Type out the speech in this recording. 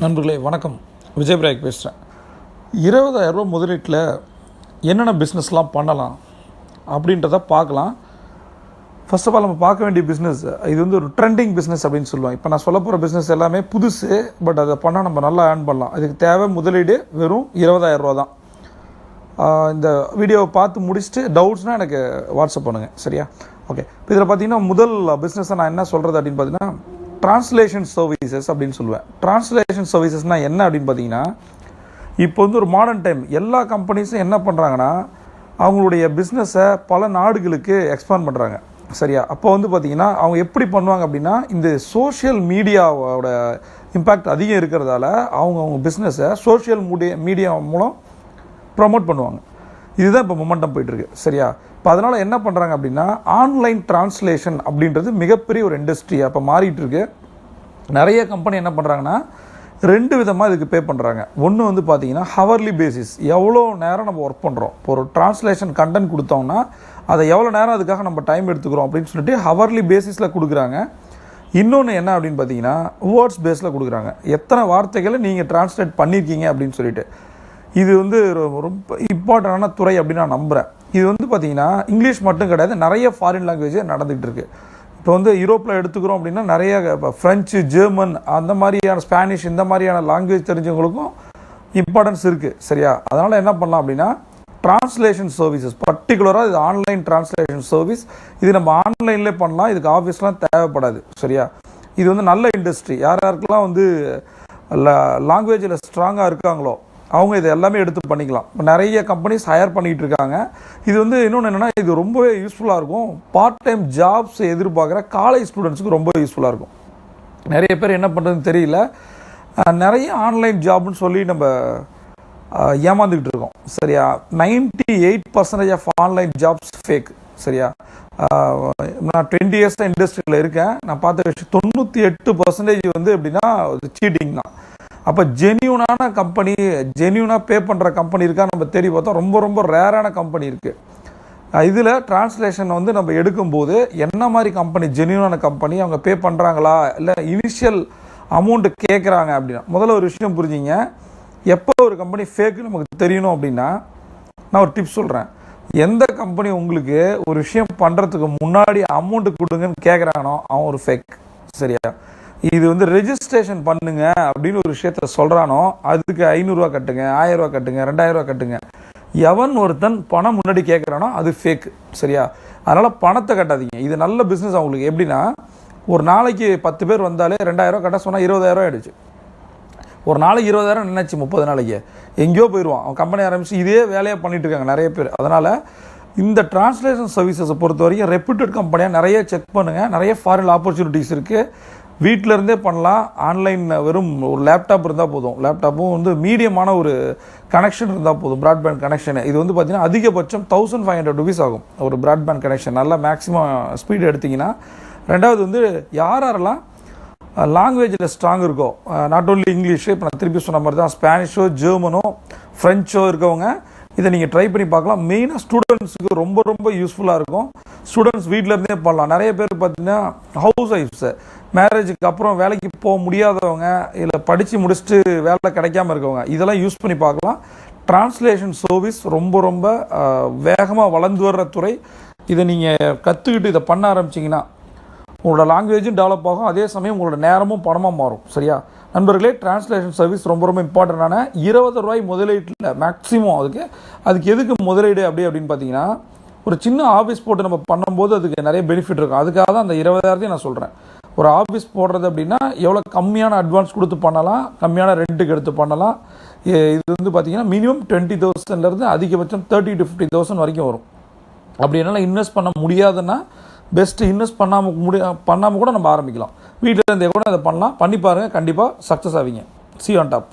நண்பர்களே வணக்கம். விஜய் பிராக் பேசுகிறேன். 20,000 ரூபா முதலீட்டில் என்னென்ன பிஸ்னஸ்லாம் பண்ணலாம் அப்படின்றத பார்க்கலாம். ஃபர்ஸ்ட் ஆஃப் ஆல் நம்ம பார்க்க வேண்டிய பிஸ்னஸ் இது வந்து ஒரு ட்ரெண்டிங் பிஸ்னஸ் அப்படின்னு சொல்லுவோம். இப்போ நான் சொல்ல போகிற பிஸ்னஸ் எல்லாமே புதுசு, பட் அதை பண்ணால் நம்ம நல்லா ஏர்ன் பண்ணலாம். அதுக்கு தேவை முதலீடு வெறும் 20,000 ரூபா தான். இந்த வீடியோவை பார்த்து முடிச்சுட்டு டவுட்ஸ்னால் எனக்கு வாட்ஸ்அப் பண்ணுங்கள், சரியா? ஓகே. இப்போ இதில் பார்த்தீங்கன்னா முதல் பிஸ்னஸை நான் என்ன சொல்கிறது அப்படின்னு பார்த்தீங்கன்னா ட்ரான்ஸ்லேஷன் சர்வீசஸ் அப்படின்னு சொல்லுவேன். ட்ரான்ஸ்லேஷன் சர்வீசஸ்னால் என்ன அப்படின்னு பார்த்தீங்கன்னா, இப்போ வந்து ஒரு மாடர்ன் டைம் எல்லா கம்பெனிஸும் என்ன பண்ணுறாங்கன்னா அவங்களுடைய பிஸ்னஸை பல நாடுகளுக்கு எக்ஸ்பேண்ட் பண்ணுறாங்க, சரியா? அப்போ வந்து பார்த்திங்கன்னா அவங்க எப்படி பண்ணுவாங்க அப்படின்னா, இந்த சோஷியல் மீடியாவோட இம்பேக்ட் அதிகம் இருக்கிறதால அவங்க பிஸ்னஸை சோஷியல் மீடியா மூலம் ப்ரமோட் பண்ணுவாங்க. இதுதான் இப்போ மொமெண்டம் போயிட்டுருக்கு, சரியா? இப்போ அதனால் என்ன பண்ணுறாங்க அப்படின்னா ஆன்லைன் டிரான்ஸ்லேஷன் அப்படின்றது மிகப்பெரிய ஒரு இண்டஸ்ட்ரியாக இப்போ மாறிட்டு இருக்கு. நிறைய கம்பெனி என்ன பண்ணுறாங்கன்னா ரெண்டு விதமாக இதுக்கு பே பண்ணுறாங்க. ஒன்று வந்து பார்த்தீங்கன்னா ஹவர்லி பேசிஸ், எவ்வளோ நேரம் நம்ம ஒர்க் பண்ணுறோம். இப்போ ஒரு டிரான்ஸ்லேஷன் கண்டென்ட் கொடுத்தோம்னா அதை எவ்வளோ நேரம் அதுக்காக நம்ம டைம் எடுத்துக்கிறோம் அப்படின்னு சொல்லிட்டு ஹவர்லி பேசிஸில் கொடுக்குறாங்க. இன்னொன்று என்ன அப்படின்னு பார்த்தீங்கன்னா வேர்ட்ஸ் பேஸில் கொடுக்குறாங்க. எத்தனை வார்த்தைகளை நீங்கள் டிரான்ஸ்லேட் பண்ணியிருக்கீங்க அப்படின்னு சொல்லிட்டு. இது வந்து ரொம்ப இம்பார்ட்டண்டான துறை அப்படின்னு நான் நம்புகிறேன். இது வந்து பார்த்திங்கன்னா இங்கிலீஷ் மட்டும் கிடையாது, நிறைய ஃபாரின் லாங்குவேஜ் நடந்துகிட்டு இருக்குது. இப்போ வந்து யூரோப்பில் எடுத்துக்கிறோம் அப்படின்னா நிறைய இப்போ ஃப்ரெஞ்சு, ஜெர்மன், அந்த மாதிரியான ஸ்பானிஷ், இந்த மாதிரியான லாங்குவேஜ் தெரிஞ்சவங்களுக்கும் இம்பார்ட்டன்ஸ் இருக்குது, சரியா? அதனால் என்ன பண்ணலாம் அப்படின்னா ட்ரான்ஸ்லேஷன் சர்வீசஸ், பர்டிகுலராக இது ஆன்லைன் ட்ரான்ஸ்லேஷன் சர்வீஸ். இது நம்ம ஆன்லைன்லேயே பண்ணலாம், இதுக்கு ஆஃபீஸ்லாம் தேவைப்படாது, சரியா? இது வந்து நல்ல இண்டஸ்ட்ரி. யார் யாருக்கெல்லாம் வந்து லாங்குவேஜில் ஸ்ட்ராங்காக இருக்காங்களோ அவங்க இதை எல்லாமே எடுத்து பண்ணிக்கலாம். இப்போ நிறைய கம்பெனிஸ் ஹையர் பண்ணிகிட்டு இருக்காங்க. இது வந்து இன்னொன்று என்னென்னா இது ரொம்பவே யூஸ்ஃபுல்லாக இருக்கும். பார்ட் டைம் ஜாப்ஸ் எதிர்பார்க்குற காலேஜ் ஸ்டூடெண்ட்ஸுக்கு ரொம்ப யூஸ்ஃபுல்லாக இருக்கும். நிறைய பேர் என்ன பண்ணுறதுன்னு தெரியல, நிறைய ஆன்லைன் ஜாப்னு சொல்லி நம்ம ஏமாந்துக்கிட்டு இருக்கோம், சரியா? 98% ஆஃப் ஆன்லைன் ஜாப்ஸ் ஃபேக், சரியா? நான் 20 இயர்ஸ் தான் இண்டஸ்ட்ரியில் இருக்கேன். நான் பார்த்த விஷயம் 98% வந்து எப்படின்னா சீட்டிங் தான். அப்போ ஜென்யூனான கம்பெனி, ஜென்யூனாக பே பண்ணுற கம்பெனி இருக்கா நம்ம தேடி பார்த்தா ரொம்ப ரொம்ப ரேரான கம்பெனி இருக்குது. இதில் டிரான்ஸ்லேஷன் வந்து நம்ம எடுக்கும்போது என்ன மாதிரி கம்பெனி ஜென்யூனான கம்பெனி, அவங்க பே பண்ணுறாங்களா இல்லை இனிஷியல் அமௌண்ட்டு கேட்குறாங்க அப்படின்னா முதல்ல ஒரு விஷயம் புரிஞ்சிங்க. எப்போ ஒரு கம்பெனி ஃபேக்கு நமக்கு தெரியணும் அப்படின்னா நான் ஒரு டிப்ஸ் சொல்கிறேன். எந்த கம்பெனி உங்களுக்கு ஒரு விஷயம் பண்ணுறதுக்கு முன்னாடி அமௌண்ட்டு கொடுங்கன்னு கேட்குறானோ அவன் ஒரு ஃபேக், சரியா? இது வந்து ரெஜிஸ்ட்ரேஷன் பண்ணுங்க அப்படின்னு ஒரு விஷயத்த சொல்கிறானோ அதுக்கு 500 ரூபா கட்டுங்க, 1000 ரூபா கட்டுங்க, 2000 ரூபா கட்டுங்க. எவன் ஒருத்தன் பணம் முன்னாடி கேட்குறானோ அது ஃபேக், சரியா? அதனால் பணத்தை கட்டாதீங்க. இது நல்ல பிஸ்னஸ். அவங்களுக்கு எப்படின்னா ஒரு நாளைக்கு 10 பேர் வந்தாலே 2000 ரூபா கட்ட சொன்னால் 20,000 ரூபா ஆயிடுச்சு. ஒரு நாளைக்கு 20,000 நினைச்சு 30 நாளைக்கு எங்கேயோ போயிடுவான். அவன் கம்பெனி ஆரம்பிச்சு இதே வேலையாக பண்ணிட்டு இருக்காங்க நிறைய பேர். அதனால் இந்த டிரான்ஸ்லேஷன் சர்வீசஸை பொறுத்த வரைக்கும் ரெப்யூட்டட் கம்பெனியாக நிறைய செக் பண்ணுங்கள். நிறைய ஃபாரின் ஆப்பர்ச்சுனிட்டிஸ் இருக்குது. வீட்டில் இருந்தே பண்ணலாம். ஆன்லைன் வெறும் ஒரு லேப்டாப் இருந்தால் போதும். லேப்டாப்பும் வந்து மீடியமான ஒரு கனெக்ஷன் இருந்தால் போதும், ப்ராட்பேண்ட் கனெக்ஷன். இது வந்து பார்த்திங்கன்னா அதிகபட்சம் 1500 ருபீஸ் ஆகும் ஒரு ப்ராட்பேண்ட் கனெக்ஷன். நல்லா மேக்ஸிமம் ஸ்பீடு எடுத்திங்கன்னா. ரெண்டாவது வந்து யாரெல்லாம் லாங்குவேஜில் ஸ்ட்ராங் இருக்கோ, நாட் ஓன்லி இங்கிலீஷு, இப்போ நான் திருப்பி சொன்ன மாதிரி தான் ஸ்பானிஷோ, ஜெர்மனோ, ஃப்ரெஞ்சோ இருக்கவங்க இதை நீங்கள் ட்ரை பண்ணி பார்க்கலாம். மெயினாக ஸ்டூடெண்ட்ஸுக்கு ரொம்ப ரொம்ப யூஸ்ஃபுல்லாக இருக்கும். ஸ்டூடெண்ட்ஸ் வீட்டில் இருந்தே பண்ணலாம். நிறைய பேர் பார்த்தீங்கன்னா ஹவுஸ் ஒய்ஃப்ஸு, மேரேஜுக்கு அப்புறம் வேலைக்கு போக முடியாதவங்க, இல்லை படித்து முடிச்சுட்டு வேலை கிடைக்காம இருக்கவங்க இதெல்லாம் யூஸ் பண்ணி பார்க்கலாம். டிரான்ஸ்லேஷன் சர்வீஸ் ரொம்ப ரொம்ப வேகமாக வளர்ந்து வர்ற துறை. இதை நீங்கள் கற்றுக்கிட்டு இதை பண்ண ஆரம்பிச்சிங்கன்னா உங்களோட லாங்குவேஜும் டெவலப் ஆகும், அதே சமயம் உங்களோட நேரமும் பணமாக மாறும், சரியா? நண்பர்களே, டிரான்ஸ்லேஷன் சர்வீஸ் ரொம்ப ரொம்ப இம்பார்ட்டண்டான 20 ரூபாய் முதலீட்டில் மேக்ஸிமம். அதுக்கு எதுக்கு முதலீடு அப்படின்னு பார்த்தீங்கன்னா ஒரு சின்ன ஆஃபீஸ் போட்டு நம்ம பண்ணும்போது அதுக்கு நிறைய பெனிஃபிட் இருக்கும். அதுக்காக தான் அந்த 20,000 நான் சொல்கிறேன். ஒரு ஆஃபீஸ் போடுறது அப்படின்னா எவ்வளோ கம்மியான அட்வான்ஸ் கொடுத்து பண்ணலாம், கம்மியான ரெண்ட்டுக்கு எடுத்து பண்ணலாம். இது வந்து பார்த்தீங்கன்னா மினிமம் 20,000 அதிகபட்சம் 30,000 to 50,000 வரைக்கும் வரும். அப்படி என்னால் இன்வெஸ்ட் பண்ண முடியாதுன்னா பெஸ்ட்டு இன்வெஸ்ட் பண்ணாமல் கூட நம்ம ஆரம்பிக்கலாம். வீட்டில் இருந்தே கூட அதை பண்ணலாம். பண்ணி பாருங்கள், கண்டிப்பாக சக்ஸஸ் ஆவீங்க. See you on top.